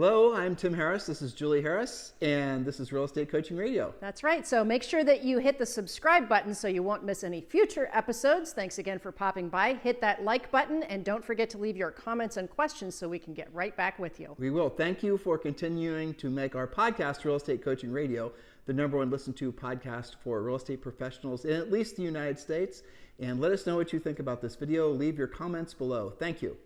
Hello, I'm Tim Harris. This is Julie Harris, and this is Real Estate Coaching Radio. That's right. So make sure that you hit the subscribe button so you won't miss any future episodes. Thanks again for popping by. Hit that like button, and don't forget to leave your comments and questions so we can get right back with you. We will. Thank you for continuing to make our podcast, Real Estate Coaching Radio, the #1 listened to podcast for real estate professionals in at least the United States. And let us know what you think about this video. Leave your comments below. Thank you.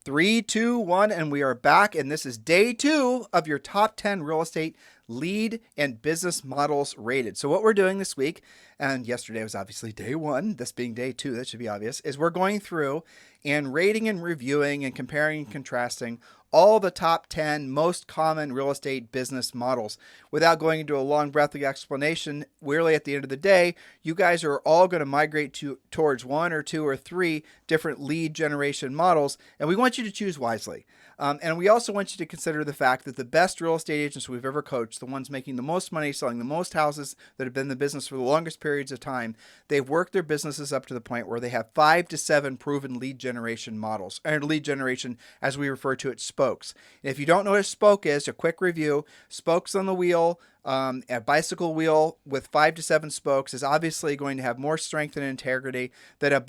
3, 2, 1, and we are back. And this is day 2 of your top 10 real estate lead and business models rated. So what we're doing this week, and yesterday was obviously day 1, this being day 2, that should be obvious, is we're going through and rating and reviewing and comparing and contrasting all the top 10 most common real estate business models. Without going into a long breathy explanation, really at the end of the day, you guys are all going to migrate towards 1 or 2 or 3 different lead generation models, and we want you to choose wisely. And we also want you to consider the fact that the best real estate agents we've ever coached, the ones making the most money, selling the most houses, that have been in the business for the longest periods of time, they've worked their businesses up to the point where they have 5 to 7 proven lead generation models, or lead generation as we refer to it, spokes. And if you don't know what a spoke is, a quick review: spokes on the wheel. A bicycle wheel with 5 to 7 spokes is obviously going to have more strength and integrity than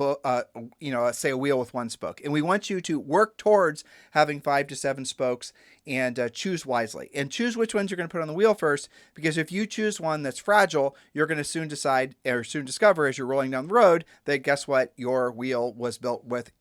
say a wheel with 1 spoke. And we want you to work towards having 5 to 7 spokes and choose wisely. And choose which ones you're going to put on the wheel first, because if you choose one that's fragile, you're going to soon discover as you're rolling down the road that guess what? Your wheel was built with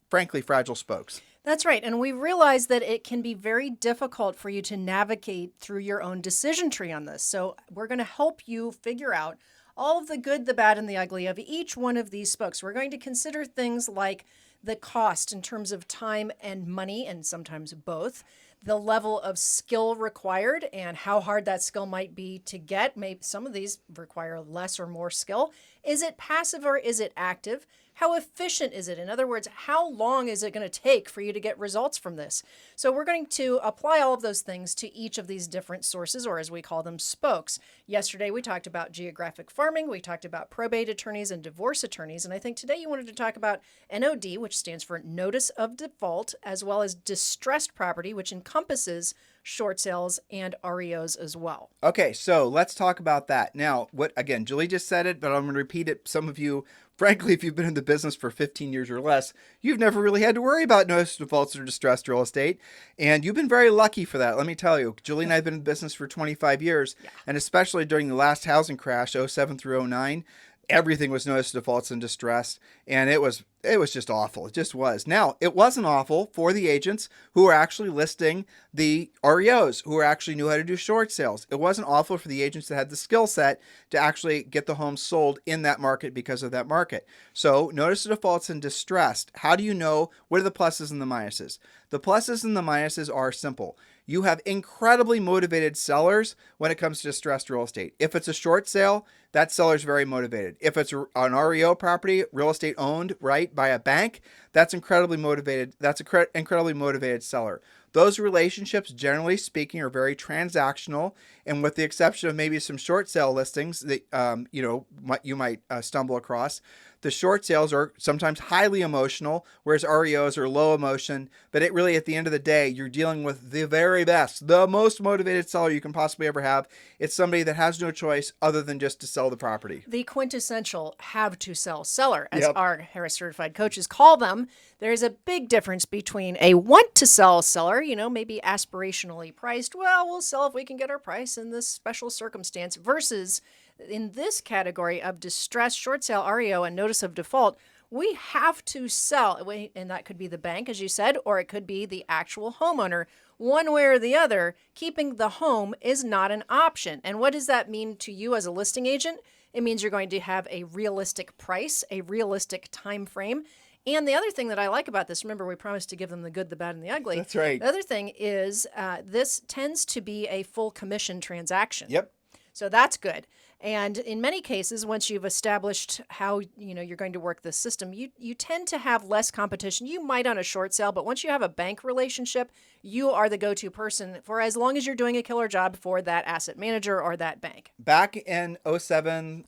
frankly fragile spokes. That's right. And we realize that it can be very difficult for you to navigate through your own decision tree on this. So we're going to help you figure out all of the good, the bad, and the ugly of each one of these spokes. We're going to consider things like the cost in terms of time and money, and sometimes both, the level of skill required and how hard that skill might be to get. Maybe some of these require less or more skill. Is it passive or is it active? How efficient is it? In other words, how long is it going to take for you to get results from this? So we're going to apply all of those things to each of these different sources, or as we call them, spokes. Yesterday, we talked about geographic farming. We talked about probate attorneys and divorce attorneys. And I think today you wanted to talk about NOD, which stands for Notice of Default, as well as distressed property, which encompasses short sales and REOs as well. Okay, so let's talk about that. Now, again, Julie just said it, but I'm going to repeat it. Some of you, frankly, if you've been in the business for 15 years or less, you've never really had to worry about notice of defaults or distressed real estate. And you've been very lucky for that. Let me tell you, Julie and I have been in business for 25 years. Yeah. And especially during the last housing crash, 07 through 09, everything was notice of defaults and distressed. And it was just awful. It just was. Now, it wasn't awful for the agents who were actually listing the REOs, who actually knew how to do short sales. It wasn't awful for the agents that had the skill set to actually get the homes sold in that market because of that market. So notice of defaults and distressed. How do you know? What are the pluses and the minuses? The pluses and the minuses are simple. You have incredibly motivated sellers when it comes to distressed real estate. If it's a short sale, that seller's very motivated. If it's an REO property, real estate owned, right, by a bank, that's incredibly motivated. That's an incredibly motivated seller. Those relationships, generally speaking, are very transactional, and with the exception of maybe some short sale listings that you might stumble across, the short sales are sometimes highly emotional, whereas REOs are low emotion. But it really, at the end of the day, you're dealing with the very best, the most motivated seller you can possibly ever have. It's somebody that has no choice other than just to sell the property. The quintessential have-to-sell seller, as our Harris Certified coaches call them. There's a big difference between a want-to-sell seller, maybe aspirationally priced. Well, we'll sell if we can get our price in this special circumstance, versus in this category of distressed short sale REO and notice of default, we have to sell. And that could be the bank, as you said, or it could be the actual homeowner. One way or the other, keeping the home is not an option. And what does that mean to you as a listing agent? It means you're going to have a realistic price, a realistic time frame. And the other thing that I like about this, remember we promised to give them the good, the bad, and the ugly. That's right. The other thing is this tends to be a full commission transaction. Yep. So that's good. And in many cases, once you've established how you're going to work this system, you tend to have less competition. You might on a short sale, but once you have a bank relationship, you are the go-to person for as long as you're doing a killer job for that asset manager or that bank. Back in '07,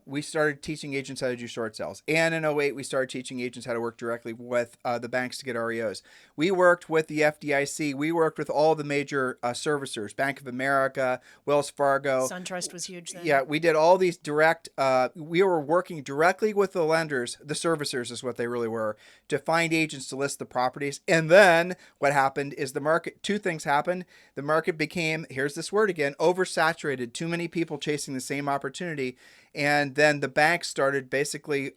we started teaching agents how to do short sales. And in '08, we started teaching agents how to work directly with the banks to get REOs. We worked with the FDIC. We worked with all the major servicers, Bank of America, Wells Fargo. SunTrust was huge then. Yeah, we did all these direct, we were working directly with the lenders, the servicers is what they really were, to find agents to list the properties. And then what happened is the market, two things happened. The market became, here's this word again, oversaturated, too many people chasing the same opportunity. And then the banks started basically,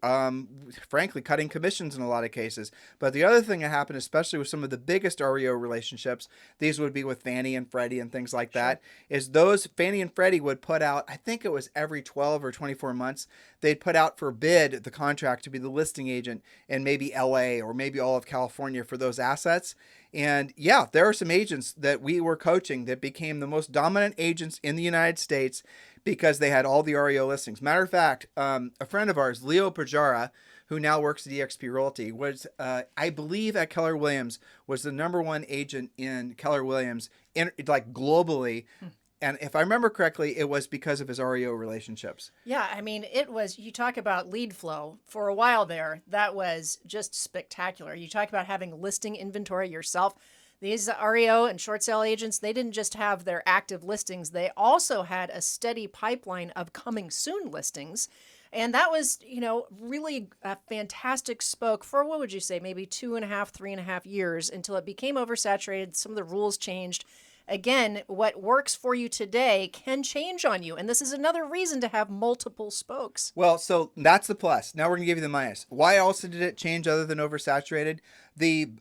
frankly, cutting commissions in a lot of cases. But the other thing that happened, especially with some of the biggest REO relationships, these would be with Fannie and Freddie and things like that, is those Fannie and Freddie would put out, I think it was every 12 or 24 months, they'd put out for bid the contract to be the listing agent in maybe LA or maybe all of California for those assets. And yeah, there are some agents that we were coaching that became the most dominant agents in the United States because they had all the REO listings. Matter of fact, a friend of ours, Leo Pajara, who now works at eXp Realty, was, I believe at Keller Williams, was the #1 agent in Keller Williams, like globally. And if I remember correctly, it was because of his REO relationships. Yeah, I mean, it was, you talk about lead flow for a while there. That was just spectacular. You talk about having listing inventory yourself. These REO and short sale agents, they didn't just have their active listings. They also had a steady pipeline of coming soon listings. And that was, really a fantastic spoke for, what would you say, maybe 2.5, 3.5 years until it became oversaturated. Some of the rules changed. Again, what works for you today can change on you. And this is another reason to have multiple spokes. Well, so that's the plus. Now we're going to give you the minus. Why else did it change other than oversaturated?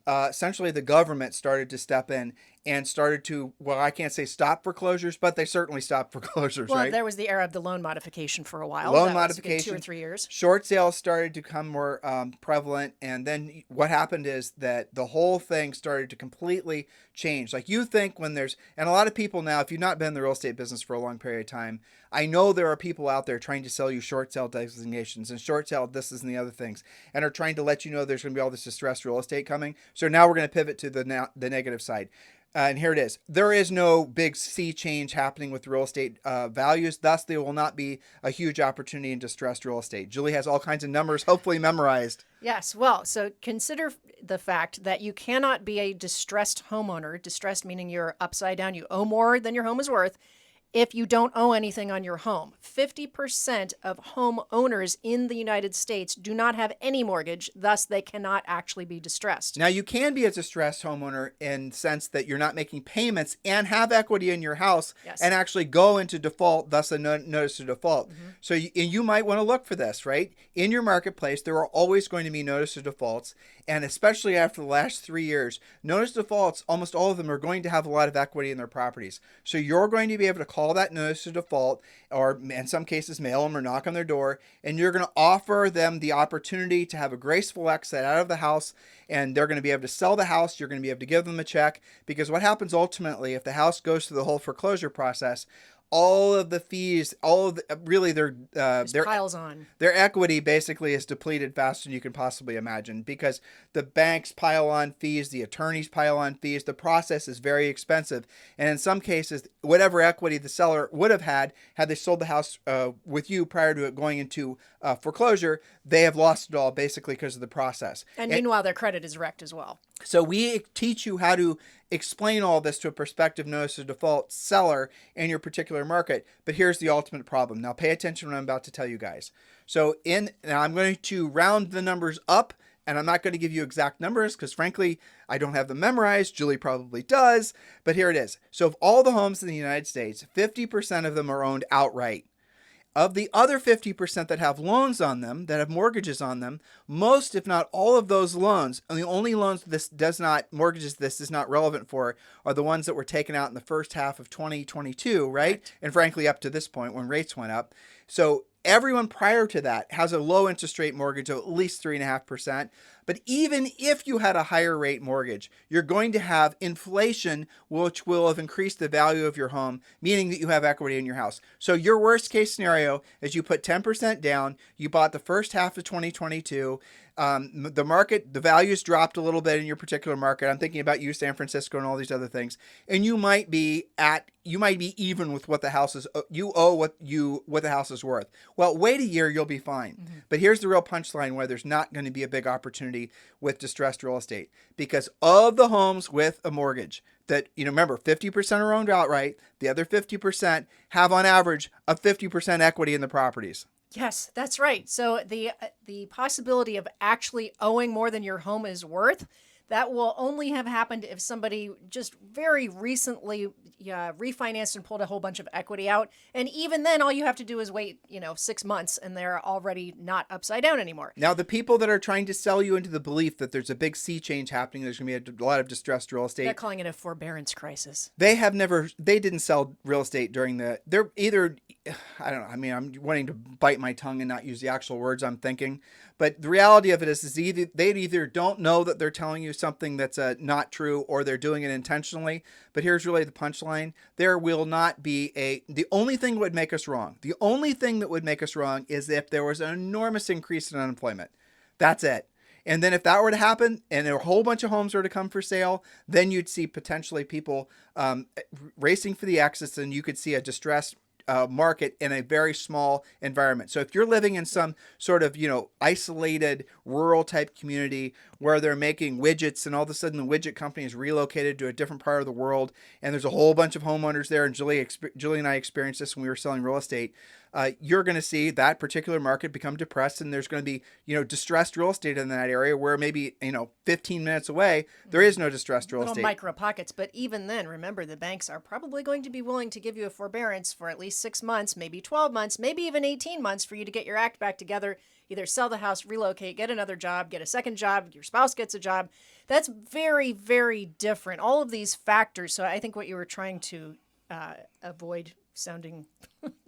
Essentially the government started to step in and started to, well, I can't say stop foreclosures, but they certainly stopped foreclosures, well, right? There was the era of the loan modification for a while. Loan that modification, was a good 2 or 3 years. Short sales started to become more prevalent. And then what happened is that the whole thing started to completely change. Like you think when there's, and a lot of people now, if you've not been in the real estate business for a long period of time, I know there are people out there trying to sell you short sale designations and short sale this and the other things, and are trying to let you know there's going to be all this distressed real estate coming. So now we're going to pivot to the negative side. And here it is. There is no big sea change happening with real estate values. Thus, there will not be a huge opportunity in distressed real estate. Julie has all kinds of numbers, hopefully memorized. Yes. Well, so consider the fact that you cannot be a distressed homeowner, distressed meaning you're upside down, you owe more than your home is worth, if you don't owe anything on your home. 50% of homeowners in the United States do not have any mortgage, thus they cannot actually be distressed. Now, you can be a distressed homeowner in the sense that you're not making payments and have equity in your house and actually go into default, thus a notice of default. So you might want to look for this, right? In your marketplace, there are always going to be notice of defaults, and especially after the last 3 years, notice of defaults, almost all of them are going to have a lot of equity in their properties. So you're going to be able to call that notice of default, or in some cases mail them or knock on their door, and you're going to offer them the opportunity to have a graceful exit out of the house, and they're going to be able to sell the house. You're going to be able to give them a check, because what happens ultimately if the house goes through the whole foreclosure process, all of the fees, all of the, really their piles on. Their equity basically is depleted faster than you can possibly imagine, because the banks pile on fees, the attorneys pile on fees. The process is very expensive, and in some cases, whatever equity the seller would have had they sold the house with you prior to it going into foreclosure, they have lost it all basically because of the process. And meanwhile, their credit is wrecked as well. So we teach you how to explain all this to a prospective notice of default seller in your particular market. But here's the ultimate problem. Now pay attention to what I'm about to tell you guys. So now I'm going to round the numbers up, and I'm not going to give you exact numbers because frankly, I don't have them memorized. Julie probably does, but here it is. So of all the homes in the United States, 50% of them are owned outright. Of the other 50% that have loans on them, that have mortgages on them, most, if not all of those loans, and the only loans mortgages this is not relevant for, are the ones that were taken out in the first half of 2022, right? And frankly, up to this point when rates went up. So everyone prior to that has a low interest rate mortgage of at least 3.5%. But even if you had a higher rate mortgage, you're going to have inflation, which will have increased the value of your home, meaning that you have equity in your house. So your worst case scenario is you put 10% down, you bought the first half of 2022, the values dropped a little bit in your particular market. I'm thinking about you, San Francisco, and all these other things. And you might be even with what the house is. You owe what the house is worth. Well, wait a year, you'll be fine. Mm-hmm. But here's the real punchline where there's not going to be a big opportunity with distressed real estate, because of the homes with a mortgage that, remember, 50% are owned outright. The other 50% have on average a 50% equity in the properties. Yes, that's right. So the possibility of actually owing more than your home is worth, that will only have happened if somebody just very recently refinanced and pulled a whole bunch of equity out. And even then, all you have to do is wait, 6 months, and they're already not upside down anymore. Now, the people that are trying to sell you into the belief that there's a big sea change happening, there's going to be a lot of distressed real estate. They're calling it a forbearance crisis. They didn't sell real estate they're either, I don't know, I'm wanting to bite my tongue and not use the actual words I'm thinking. But the reality of it is they either don't know that they're telling you something that's not true, or they're doing it intentionally. But here's really the punchline. There will not be the only thing that would make us wrong. The only thing that would make us wrong is if there was an enormous increase in unemployment. That's it. And then if that were to happen and a whole bunch of homes were to come for sale, then you'd see potentially people racing for the exits, and you could see a distressed market in a very small environment. So if you're living in some sort of, isolated rural type community where they're making widgets, and all of a sudden the widget company is relocated to a different part of the world, and there's a whole bunch of homeowners there, and Julie and I experienced this when we were selling real estate, you're going to see that particular market become depressed, and there's going to be, distressed real estate in that area where maybe, 15 minutes away, there is no distressed real estate. Little micro pockets. But even then, remember, the banks are probably going to be willing to give you a forbearance for at least 6 months, maybe 12 months, maybe even 18 months for you to get your act back together, either sell the house, relocate, get another job, get a second job, your spouse gets a job. That's very, very different. All of these factors. So I think what you were trying to avoid sounding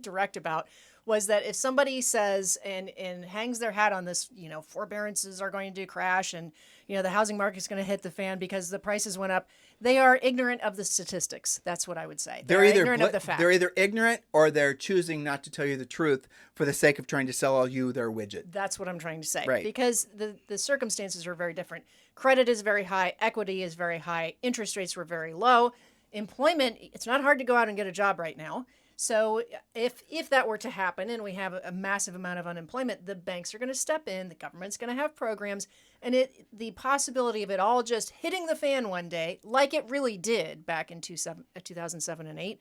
direct about was that if somebody says and hangs their hat on this, forbearances are going to crash, and, the housing market's going to hit the fan because the prices went up, they are ignorant of the statistics. That's what I would say. They're ignorant of the fact. They're either ignorant, or they're choosing not to tell you the truth for the sake of trying to sell you their widget. That's what I'm trying to say. Right. Because the circumstances are very different. Credit is very high. Equity is very high. Interest rates were very low. Employment, it's not hard to go out and get a job right now. So if that were to happen and we have a massive amount of unemployment, the banks are going to step in, the government's going to have programs, and the possibility of it all just hitting the fan one day, like it really did back in 2007 and 8,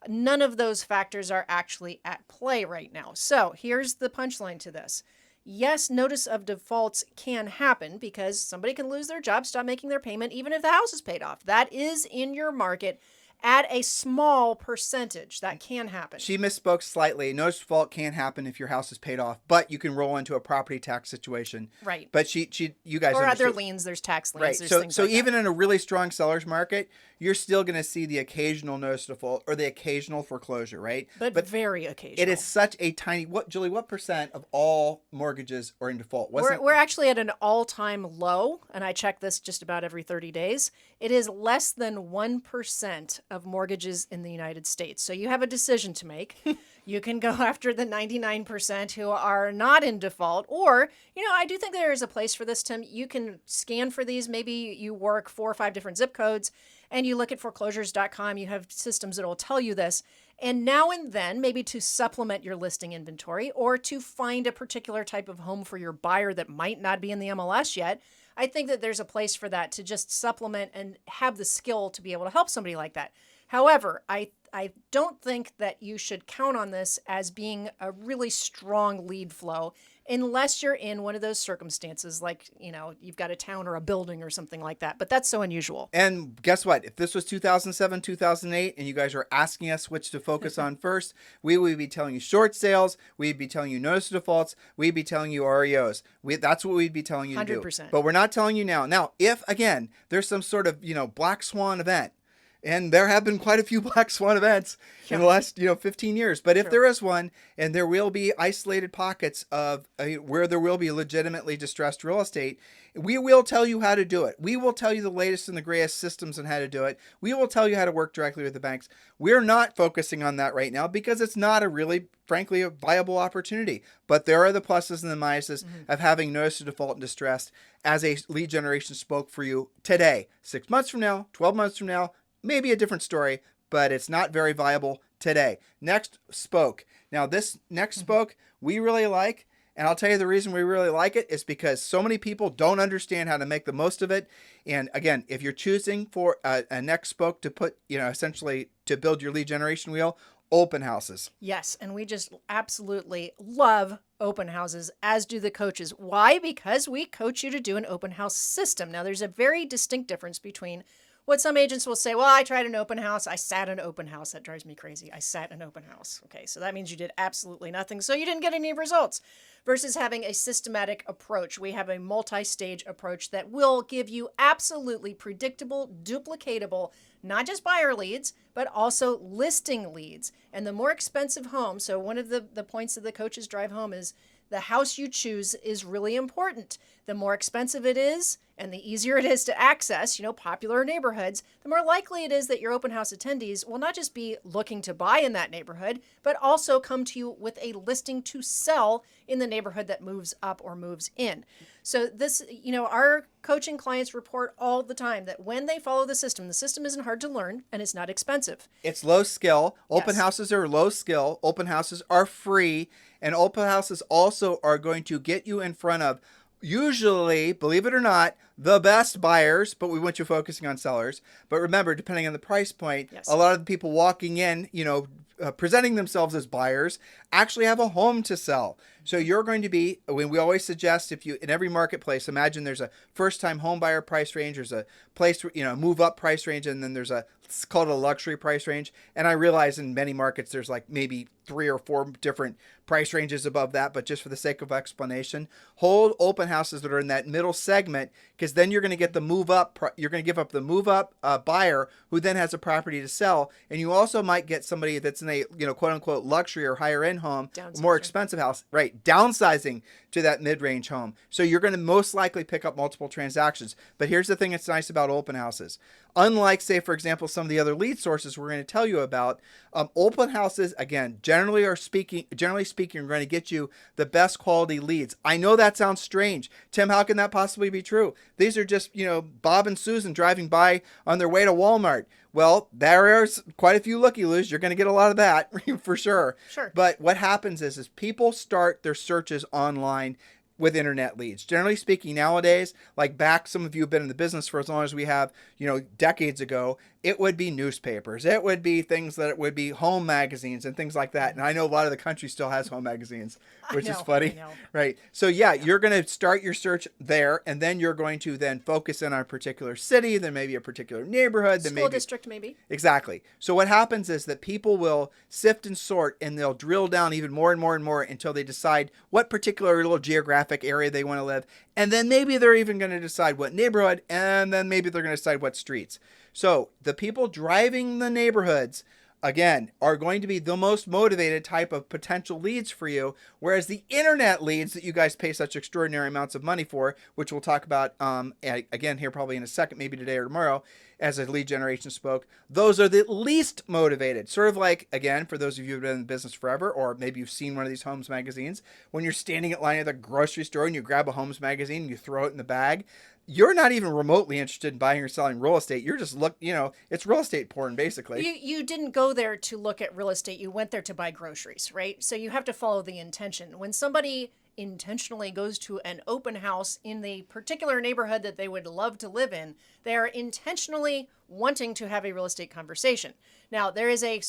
none of those factors are actually at play right now. So here's the punchline to this. Yes, notice of defaults can happen because somebody can lose their job, stop making their payment, even if the house is paid off. That is in your market. At a small percentage, that can happen. She misspoke slightly. Notice default can happen if your house is paid off, but you can roll into a property tax situation. Right. But you guys or understood. other liens. There's tax liens. Right. There's So things like even that. in a really strong seller's market, you're still going to see the occasional notice default or the occasional foreclosure, right? But very occasional. It is such a tiny. Julie? What percent of all mortgages are in default? We're actually at an all-time low, and I check this just about every 30 days. It is less than 1% of mortgages in the United States. So you have a decision to make. You can go after the 99% who are not in default, or, I do think there is a place for this, Tim. You can scan for these. Maybe you work 4 or 5 different zip codes and you look at foreclosures.com. You have systems that will tell you this. And now and then, maybe to supplement your listing inventory or to find a particular type of home for your buyer that might not be in the MLS yet, I think that there's a place for that to just supplement and have the skill to be able to help somebody like that. However, I don't think that you should count on this as being a really strong lead flow unless you're in one of those circumstances like, you've got a town or a building or something like that. But that's so unusual. And guess what? If this was 2007, 2008, and you guys were asking us which to focus on first, we would be telling you short sales. We'd be telling you notice of defaults. We'd be telling you REOs. That's what we'd be telling you to 100%. do. But we're not telling you now. Now, if, again, there's some sort of, black swan event, And there have been quite a few black swan events in the last, 15 years. But if there is one, and there will be isolated pockets of where there will be legitimately distressed real estate, we will tell you how to do it. We will tell you the latest and the greatest systems on how to do it. We will tell you how to work directly with the banks. We're not focusing on that right now because it's not a really, frankly, a viable opportunity. But there are the pluses and the minuses of having notice of default and distressed as a lead generation spoke for you today. 6 months from now, 12 months from now, maybe a different story, but it's not very viable today. Next spoke. Now, this next spoke we really like, and I'll tell you the reason we really like it is because so many people don't understand how to make the most of it. And again, if you're choosing for a next spoke to put, essentially to build your lead generation wheel, open houses. Yes, and we just absolutely love open houses, as do the coaches. Why? Because we coach you to do an open house system. Now, there's a very distinct difference between what some agents will say, well, I tried an open house. I sat an open house. That drives me crazy. I sat an open house. Okay, so that means you did absolutely nothing. So you didn't get any results. Versus having a systematic approach. We have a multi-stage approach that will give you absolutely predictable, duplicatable, not just buyer leads, but also listing leads. And the more expensive home, so one of the points that the coaches drive home is the house you choose is really important. The more expensive it is and the easier it is to access, popular neighborhoods, the more likely it is that your open house attendees will not just be looking to buy in that neighborhood, but also come to you with a listing to sell in the neighborhood that moves up or moves in. So this, our coaching clients report all the time that when they follow the system isn't hard to learn and it's not expensive. It's low skill. Open Yes. houses are low skill. Open houses are free. And open houses also are going to get you in front of, usually, believe it or not, the best buyers, but we want you focusing on sellers. But remember, depending on the price point, Yes. a lot of the people walking in, presenting themselves as buyers actually have a home to sell. So you're going to be, when we always suggest, if you, in every marketplace, imagine there's a first-time home buyer price range, there's a place, move up price range, and then there's it's called a luxury price range. And I realize in many markets, there's like maybe 3 or 4 different price ranges above that, but just for the sake of explanation, hold open houses that are in that middle segment, because then you're going to get the move up, you're going to give up the move up buyer who then has a property to sell. And you also might get somebody that's in a, quote unquote luxury or higher end home, more expensive house, right? Downsizing to that mid-range home. So you're going to most likely pick up multiple transactions. But here's the thing that's nice about open houses. Unlike, say, for example, some of the other lead sources we're going to tell you about, open houses, again, generally speaking, are going to get you the best quality leads. I know that sounds strange. Tim, how can that possibly be true? These are just, Bob and Susan driving by on their way to Walmart. Well, there's quite a few looky-loos. You're going to get a lot of that for sure. Sure. But what happens is people start their searches online with internet leads. Generally speaking, nowadays, like back, some of you have been in the business for as long as we have, decades ago, it would be newspapers. It would be things that it would be home magazines and things like that. And I know a lot of the country still has home magazines, which is funny. Right. So yeah, you're going to start your search there, and then you're going to then focus in on a particular city, then maybe a particular neighborhood, then School district maybe. Exactly. So what happens is that people will sift and sort, and they'll drill down even more and more and more until they decide what particular little geographic area they want to live. And then maybe they're even going to decide what neighborhood, and then maybe they're going to decide what streets. So the people driving the neighborhoods, again, are going to be the most motivated type of potential leads for you, whereas the internet leads that you guys pay such extraordinary amounts of money for, which we'll talk about again here probably in a second, maybe today or tomorrow, as a lead generation spoke, those are the least motivated. Sort of like, again, for those of you who've been in the business forever, or maybe you've seen one of these Homes magazines, when you're standing at line at the grocery store and you grab a Homes magazine and you throw it in the bag, you're not even remotely interested in buying or selling real estate. You're just it's real estate porn, basically. You didn't go there to look at real estate. You went there to buy groceries, right? So you have to follow the intention. When somebody intentionally goes to an open house in the particular neighborhood that they would love to live in, they are intentionally wanting to have a real estate conversation. Now, there is a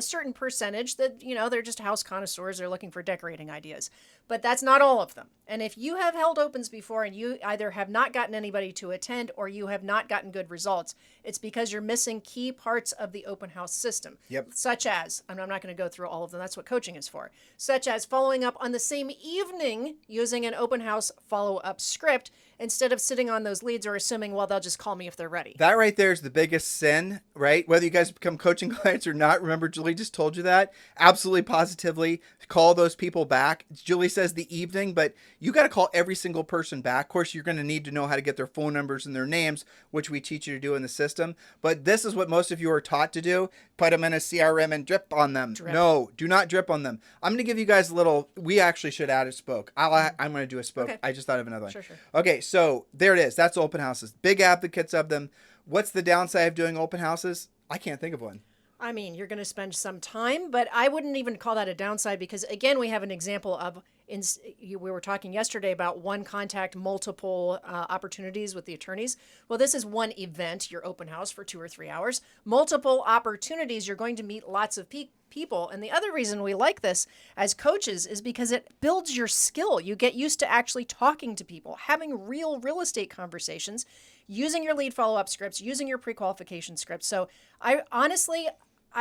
certain percentage that, they're just house connoisseurs. They're looking for decorating ideas. But that's not all of them. And if you have held opens before and you either have not gotten anybody to attend or you have not gotten good results, it's because you're missing key parts of the open house system. Yep. Such as, I'm not going to go through all of them. That's what coaching is for. Such as following up on the same evening using an open house follow-up script instead of sitting on those leads or assuming, well, they'll just call me if they're ready. That right there is the biggest sin, right? Whether you guys become coaching clients or not, remember Julie just told you that. Absolutely positively call those people back. Julie says the evening, but you got to call every single person back. Of course, you're going to need to know how to get their phone numbers and their names, which we teach you to do in the system. But this is what most of you are taught to do. Put them in a CRM and drip on them. Drip. No, do not drip on them. I'm going to give you guys a little, we actually should add a spoke. I'm going to do a spoke. Okay. I just thought of another one. Sure. Okay, so there it is. That's open houses. Big advocates of them. What's the downside of doing open houses? I can't think of one. I mean, you're going to spend some time, but I wouldn't even call that a downside because, again, we have an example of, we were talking yesterday about one contact, multiple opportunities with the attorneys. Well, this is one event, your open house for 2 or 3 hours. Multiple opportunities, you're going to meet lots of people. And the other reason we like this as coaches is because it builds your skill. You get used to actually talking to people, having real estate conversations, using your lead follow-up scripts, using your pre-qualification scripts. So I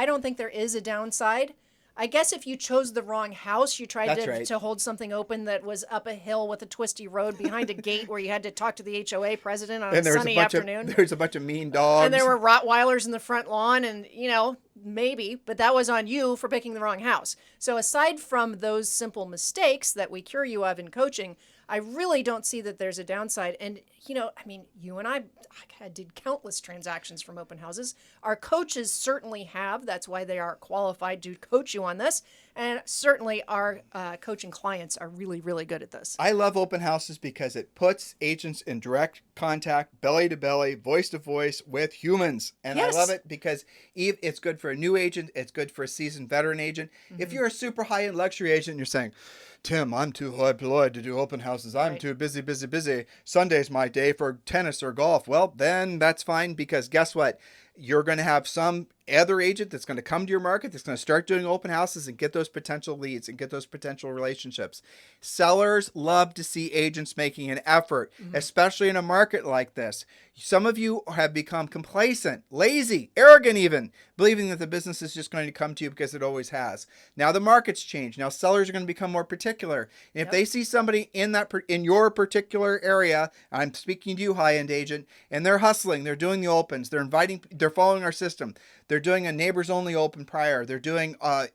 don't think there is a downside. I guess if you chose the wrong house, you tried to hold something open that was up a hill with a twisty road behind a gate where you had to talk to the HOA president on a sunny afternoon. There's a bunch of mean dogs. And there were Rottweilers in the front lawn and, maybe, but that was on you for picking the wrong house. So aside from those simple mistakes that we cure you of in coaching, I really don't see that there's a downside. And, you and I did countless transactions from open houses. Our coaches certainly have. That's why they are qualified to coach you on this. And certainly our coaching clients are really, really good at this. I love open houses because it puts agents in direct contact, belly to belly, voice to voice with humans. And yes. I love it because it's good for a new agent. It's good for a seasoned veteran agent. Mm-hmm. If you're a super high-end luxury agent and you're saying, Tim, I'm too high employed to do open houses. I'm too busy. Sunday's my day for tennis or golf. Well, then that's fine because guess what? You're going to have some other agent that's going to come to your market that's going to start doing open houses and get those potential leads and get those potential relationships. Sellers love to see agents making an effort, especially in a market like this. Some of you have become complacent, lazy, arrogant even, believing that the business is just going to come to you because it always has. Now the market's changed. Now sellers are going to become more particular. And if they see somebody in your particular area, I'm speaking to you, high-end agent, and they're hustling, they're doing the opens, they're following our system. They're doing a neighbors only open prior. They're doing They're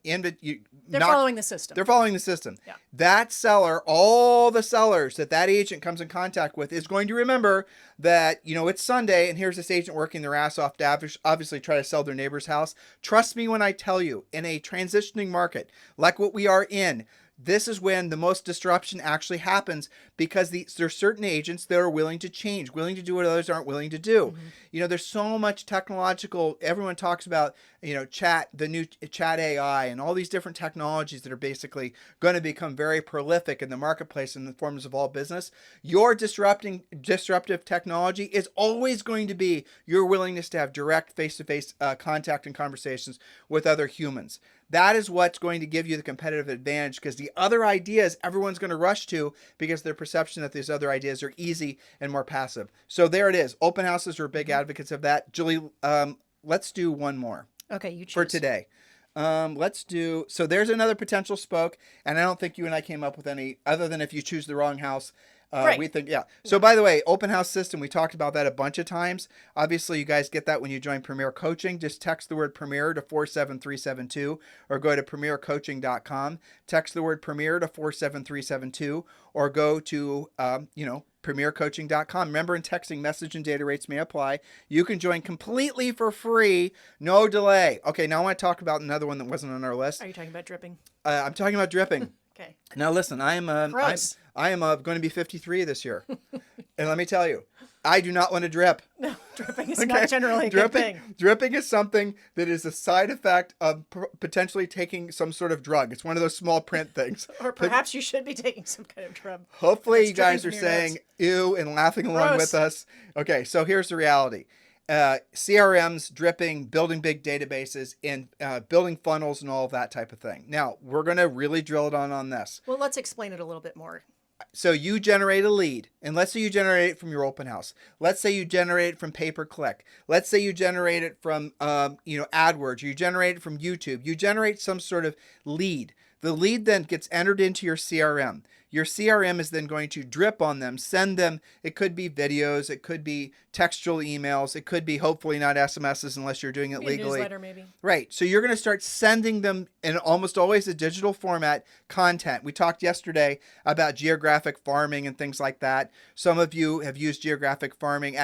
following the system. They're following the system. Yeah. That seller, all the sellers that agent comes in contact with is going to remember that, it's Sunday and here's this agent working their ass off to obviously try to sell their neighbor's house. Trust me when I tell you, in a transitioning market like what we are in, this is when the most disruption actually happens because there's certain agents that are willing to change, willing to do what others aren't willing to do. Mm-hmm. There's so much technological, everyone talks about, the new chat AI and all these different technologies that are basically going to become very prolific in the marketplace in the forms of all business. Your disruptive technology is always going to be your willingness to have direct face-to-face contact and conversations with other humans. That is what's going to give you the competitive advantage because the other ideas everyone's going to rush to because their perception that these other ideas are easy and more passive. So there it is. Open houses are big advocates of that. Julie, let's do one more. Okay, you choose. For today. So there's another potential spoke, and I don't think you and I came up with any other than if you choose the wrong house. We think, yeah. So by the way, open house system, we talked about that a bunch of times. Obviously, you guys get that when you join Premier Coaching. Just text the word Premier to 47372 or go to premiercoaching.com. Text the word Premier to 47372 or go to, premiercoaching.com. Remember, in texting, message and data rates may apply. You can join completely for free, no delay. Okay, now I want to talk about another one that wasn't on our list. Are you talking about dripping? I'm talking about dripping. Okay. Now listen, I am going to be 53 this year, and let me tell you, I do not want to drip. No, dripping is not generally a good thing. Dripping is something that is a side effect of potentially taking some sort of drug. It's one of those small print things. Or perhaps you should be taking some kind of drug. Hopefully you guys are saying ew and laughing along with us. Okay, so here's the reality. CRMs, dripping, building big databases, and building funnels and all of that type of thing. Now, we're going to really drill it on this. Well, let's explain it a little bit more. So you generate a lead. And let's say you generate it from your open house. Let's say you generate it from pay-per-click. Let's say you generate it from, AdWords. You generate it from YouTube. You generate some sort of lead. The lead then gets entered into your CRM. Your CRM is then going to drip on them, send them, it could be videos, it could be textual emails, it could be hopefully not SMSs unless you're doing it legally. Newsletter maybe. Right. So you're going to start sending them in almost always a digital format content. We talked yesterday about geographic farming and things like that. Some of you have used geographic farming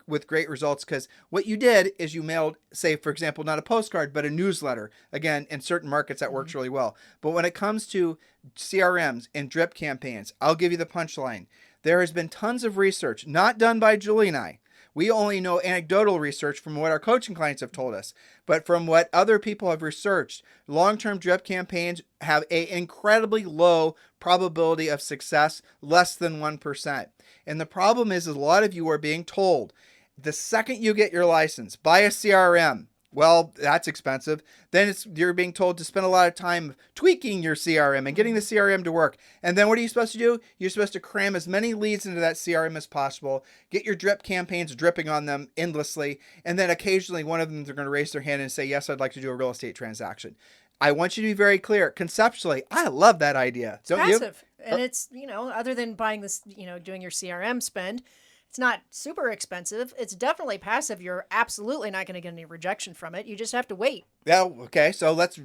with great results because what you did is you mailed, say, for example, not a postcard, but a newsletter. Again, in certain markets that works really well. But when it comes to CRMs and drip campaigns, I'll give you the punchline. There has been tons of research, not done by Julie and I. We only know anecdotal research from what our coaching clients have told us, but from what other people have researched, long-term drip campaigns have an incredibly low probability of success, less than 1%. And the problem is a lot of you are being told, the second you get your license, buy a CRM. Well, that's expensive. Then you're being told to spend a lot of time tweaking your CRM and getting the CRM to work. And then what are you supposed to do? You're supposed to cram as many leads into that CRM as possible, get your drip campaigns dripping on them endlessly, and then occasionally one of them they're going to raise their hand and say, yes, I'd like to do a real estate transaction. I want you to be very clear. Conceptually, I love that idea. Don't Passive. you? And it's, other than buying this, doing your CRM spend, it's not super expensive. It's definitely passive. You're absolutely not going to get any rejection from it. You just have to wait. Yeah. Okay. So let's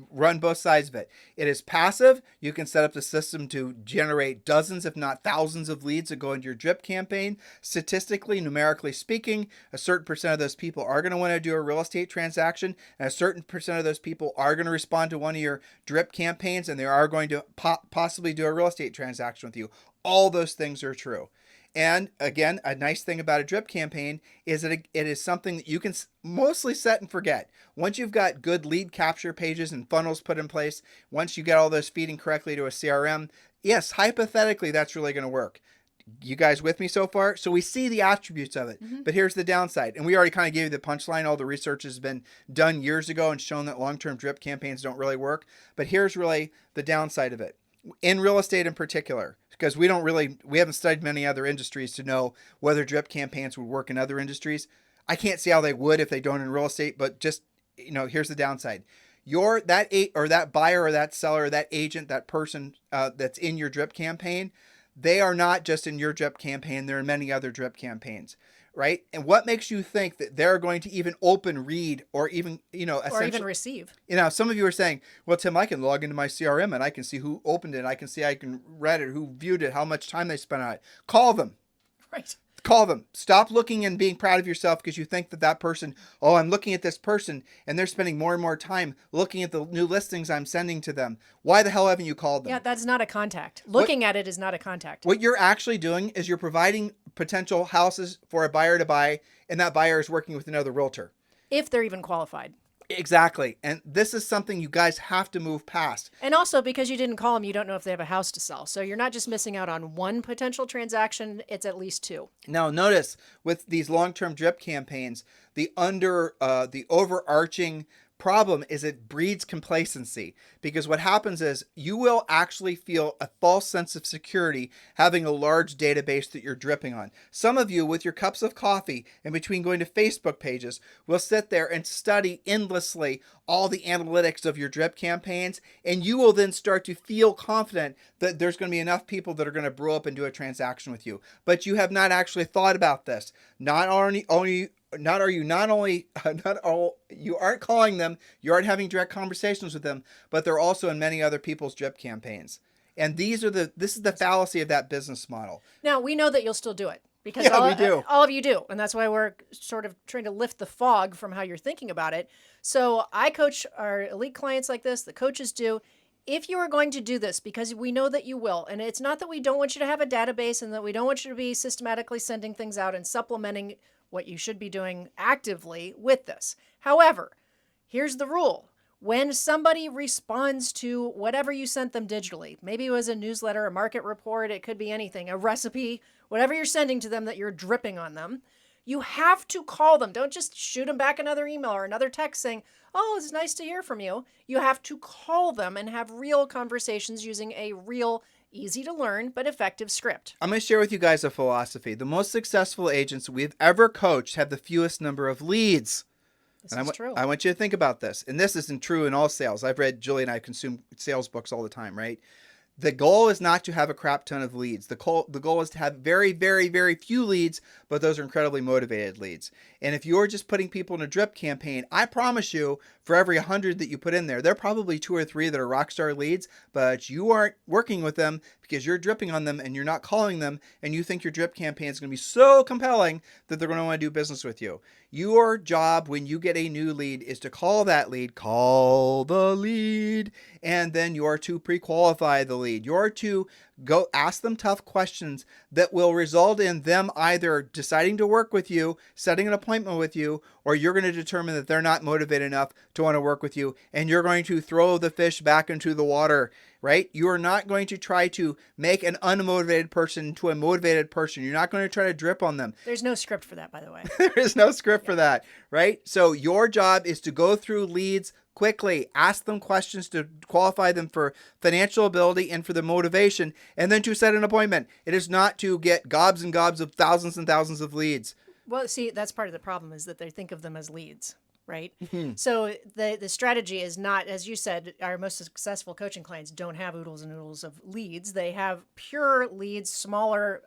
run both sides of it. It is passive. You can set up the system to generate dozens, if not thousands of leads that go into your drip campaign. Statistically, numerically speaking, a certain percent of those people are going to want to do a real estate transaction, and a certain percent of those people are going to respond to one of your drip campaigns, and they are going to possibly do a real estate transaction with you. All those things are true. And again, a nice thing about a drip campaign is that it is something that you can mostly set and forget. Once you've got good lead capture pages and funnels put in place, once you get all those feeding correctly to a CRM, yes, hypothetically, that's really going to work. You guys with me so far? So we see the attributes of it, but here's the downside. And we already kind of gave you the punchline. All the research has been done years ago and shown that long-term drip campaigns don't really work. But here's really the downside of it. In real estate in particular, because we haven't studied many other industries to know whether drip campaigns would work in other industries. I can't see how they would if they don't in real estate, but just, here's the downside. That buyer or that seller, that agent, that person that's in your drip campaign, they are not just in your drip campaign, they're in many other drip campaigns. Right? And what makes you think that they're going to even open, read, or even, or even receive? Some of you are saying, well, Tim, I can log into my CRM and I can see who opened it. I can read it, who viewed it, how much time they spent on it. Call them. Right. Call them. Stop looking and being proud of yourself because you think that person, I'm looking at this person and they're spending more and more time looking at the new listings I'm sending to them. Why the hell haven't you called them? Yeah, that's not a contact. Looking at it is not a contact. What you're actually doing is you're providing potential houses for a buyer to buy, and that buyer is working with another realtor. If they're even qualified. Exactly. And this is something you guys have to move past. And also, because you didn't call them, you don't know if they have a house to sell. So you're not just missing out on one potential transaction, it's at least two. Now, notice with these long-term drip campaigns, the overarching problem is it breeds complacency, because what happens is you will actually feel a false sense of security having a large database that you're dripping on. Some of you with your cups of coffee in between going to Facebook pages will sit there and study endlessly all the analytics of your drip campaigns, and you will then start to feel confident that there's going to be enough people that are going to brew up and do a transaction with you. But you have not actually thought about this. You aren't calling them, you aren't having direct conversations with them, but they're also in many other people's drip campaigns. And this is the fallacy of that business model. Now, we know that you'll still do it because we do. All of you do. And that's why we're sort of trying to lift the fog from how you're thinking about it. So I coach our elite clients like this, the coaches do. If you are going to do this, because we know that you will, and it's not that we don't want you to have a database and that we don't want you to be systematically sending things out and supplementing what you should be doing actively with this. However, here's the rule. When somebody responds to whatever you sent them digitally, maybe it was a newsletter, a market report, it could be anything, a recipe, whatever you're sending to them that you're dripping on them, you have to call them. Don't just shoot them back another email or another text saying, oh, it's nice to hear from you. You have to call them and have real conversations using a real Easy to learn, but effective script. I'm going to share with you guys a philosophy. The most successful agents we've ever coached have the fewest number of leads. This is true. I want you to think about this. And this isn't true in all sales. I've read, Julie and I consume sales books all the time, right? The goal is not to have a crap ton of leads. The goal is to have very, very, very few leads, but those are incredibly motivated leads. And if you're just putting people in a drip campaign, I promise you, for every 100 that you put in there, there are probably 2 or 3 that are rockstar leads, but you aren't working with them because you're dripping on them and you're not calling them, and you think your drip campaign is going to be so compelling that they're going to want to do business with you. Your job when you get a new lead is to call that lead, call the lead, and then you're to pre-qualify the lead. You're to go ask them tough questions that will result in them either deciding to work with you, setting an appointment with you, or you're going to determine that they're not motivated enough to want to work with you, and you're going to throw the fish back into the water, right? You are not going to try to make an unmotivated person into a motivated person. You're not going to try to drip on them. There's no script for that, by the way. There is no script for that, right? So your job is to go through leads quickly, ask them questions to qualify them for financial ability and for the motivation, and then to set an appointment. It is not to get gobs and gobs of thousands and thousands of leads. Well, see, that's part of the problem is that they think of them as leads, right? So the strategy is not, as you said, our most successful coaching clients don't have oodles and oodles of leads. They have pure leads, smaller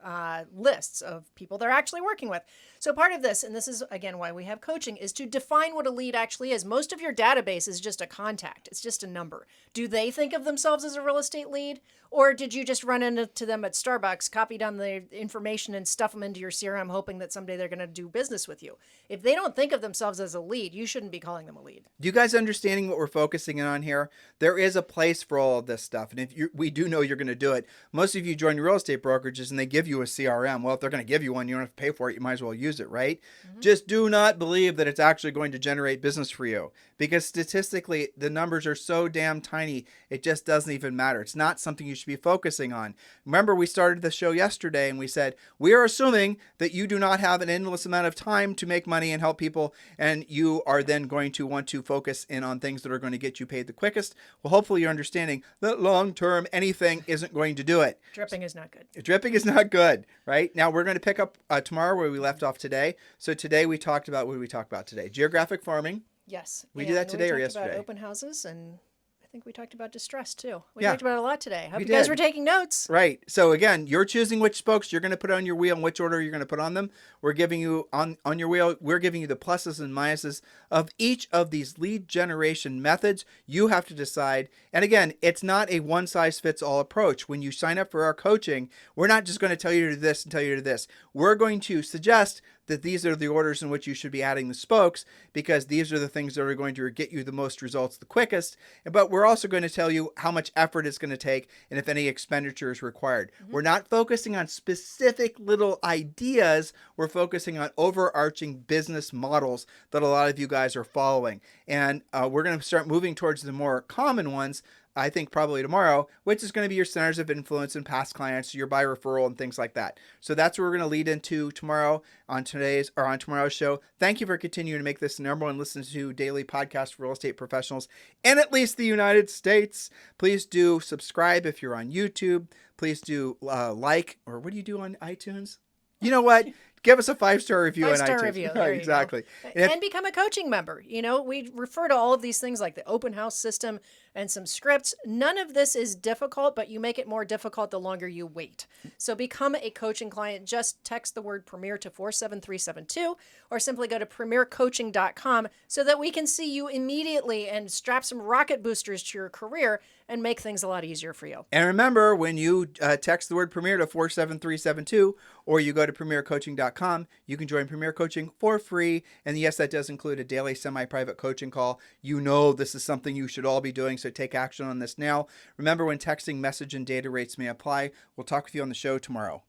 lists of people they're actually working with. So part of this, and this is, again, why we have coaching, is to define what a lead actually is. Most of your database is just a contact. It's just a number. Do they think of themselves as a real estate lead? Or did you just run into them at Starbucks, copy down the information and stuff them into your CRM, hoping that someday they're going to do business with you? If they don't think of themselves as a lead, you shouldn't be calling them a lead. Do you guys understanding what we're focusing on here? There is a place for all of this stuff. And if we do know you're going to do it. Most of you join real estate brokerages and they give you a CRM. Well, if they're going to give you one, you don't have to pay for it. You might as well use it, right? Just do not believe that it's actually going to generate business for you, because statistically, the numbers are so damn tiny, it just doesn't even matter. It's not something you should be focusing on. Remember, we started the show yesterday and we said, we are assuming that you do not have an endless amount of time to make money and help people, and you are then going to want to focus in on things that are going to get you paid the quickest. Well, hopefully you're understanding that long-term anything isn't going to do it. Dripping is not good. Dripping is not good, right? Now we're going to pick up tomorrow where we left off today. So today we talked about, what did we talk about today? Geographic farming. Yes. We did that today or We yesterday? talked about open houses, and I think we talked about distress too. We Yeah. talked about it a lot today. Hope We you guys did. were taking notes. Right. So again, you're choosing which spokes you're going to put on your wheel and which order you're going to put on them. We're giving you on your wheel, we're giving you the pluses and minuses of each of these lead generation methods. You have to decide. And again, it's not a one size fits all approach. When you sign up for our coaching, we're not just going to tell you to do this and tell you to do this. We're going to suggest that these are the orders in which you should be adding the spokes, because these are the things that are going to get you the most results the quickest. But we're also going to tell you how much effort it's going to take and if any expenditure is required. We're not focusing on specific little ideas. We're focusing on overarching business models that a lot of you guys are following. And we're going to start moving towards the more common ones, I think probably tomorrow, which is going to be your centers of influence and past clients, your by referral and things like that. So that's what we're going to lead into tomorrow on tomorrow's show. Thank you for continuing to make this the number one listen to daily podcast for real estate professionals in at least the United States. Please do subscribe if you're on YouTube. Please do like, or what do you do on iTunes? You know what? Give us a 5-star review on iTunes. 5-star review. There you Exactly. go. And if- And become a coaching member. You know, we refer to all of these things like the open house system and some scripts. None of this is difficult, but you make it more difficult the longer you wait. So become a coaching client. Just text the word Premier to 47372 or simply go to premiercoaching.com so that we can see you immediately and strap some rocket boosters to your career and make things a lot easier for you. And remember, when you text the word Premier to 47372 or you go to premiercoaching.com, you can join Premier Coaching for free. And yes, that does include a daily semi-private coaching call. You know this is something you should all be doing, so take action on this now. Remember, when texting, message and data rates may apply. We'll talk with you on the show tomorrow.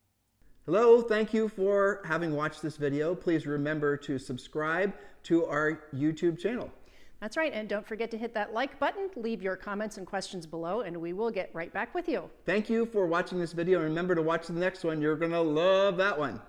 Hello, thank you for having watched this video. Please remember to subscribe to our YouTube channel. That's right. And don't forget to hit that like button, leave your comments and questions below, and we will get right back with you. Thank you for watching this video, and remember to watch the next one. You're going to love that one.